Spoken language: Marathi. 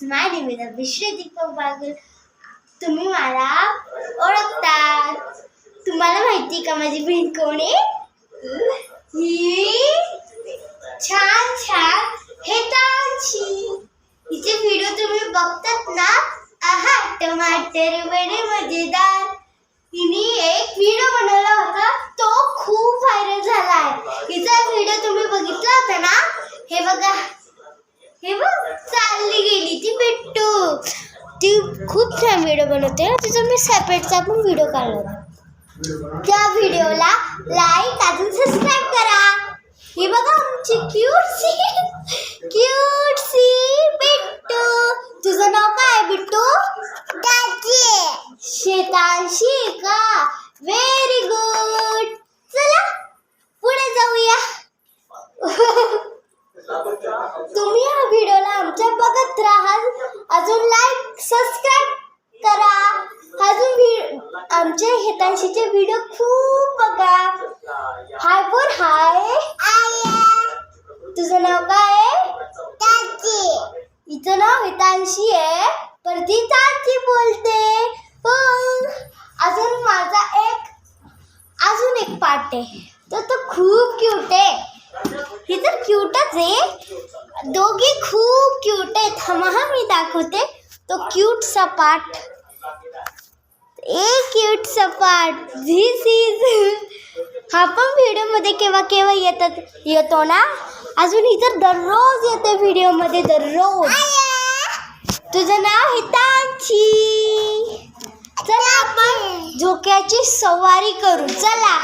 My name is Abhishree Deepak Bagul. तुम्ही मला ओळखता. तुम्हाला माहिती का माझी बहीण कोण आहे? ही छान छान हेतांशी. हिचे व्हिडिओ तुम्ही बघतात ना? आहा टमाटर बडे मजेदार. हिने एक व्हिडिओ बनवला होता, तो खूप व्हायरल झाला आहे. हिचा व्हिडिओ तुम्ही बघितला होता ना? हे बघा, हे बघ चालली गेली ती बिट्टू. ती खूप छान व्हिडिओ बनवते. तिचा मी सेपरेटचा पण व्हिडिओ काढला होता. त्या व्हिडिओला लाईक अजून सबस्क्राईब करा. ही बघा आमची क्यूटसी बिट्टू. तुझं नाव काय आहे बिट्टू? शेतांशी का? Very good. चला पुढे जाऊया. तुम्ही या व्हिडिओला आमच्या बघत राहा. अजून लाईक सबस्क्राईब करा. अजून आमच्या हेतांशीचे व्हिडिओ खूप बघा. हाय बोल हाय. तुझं नाव काय आहे? हिचं नाव हेतांशी आहे, पण ती चाची बोलते. पण अजून एक पार्ट आहे, तो खूप क्यूट आहे. ही तर क्यूटच आहे. दोघी खूप क्यूट आहेत. हा मी दाखवते तो क्यूटचा पार्ट. एक क्यूटचा पार्ट. This is. हा पण व्हिडिओमध्ये केव्हा केव्हा येतो ना. अजून ही तर दररोज येते व्हिडिओमध्ये, दररोज. तुझं नाव हितांशी. चला आपण झोक्याची सवारी करू. चला.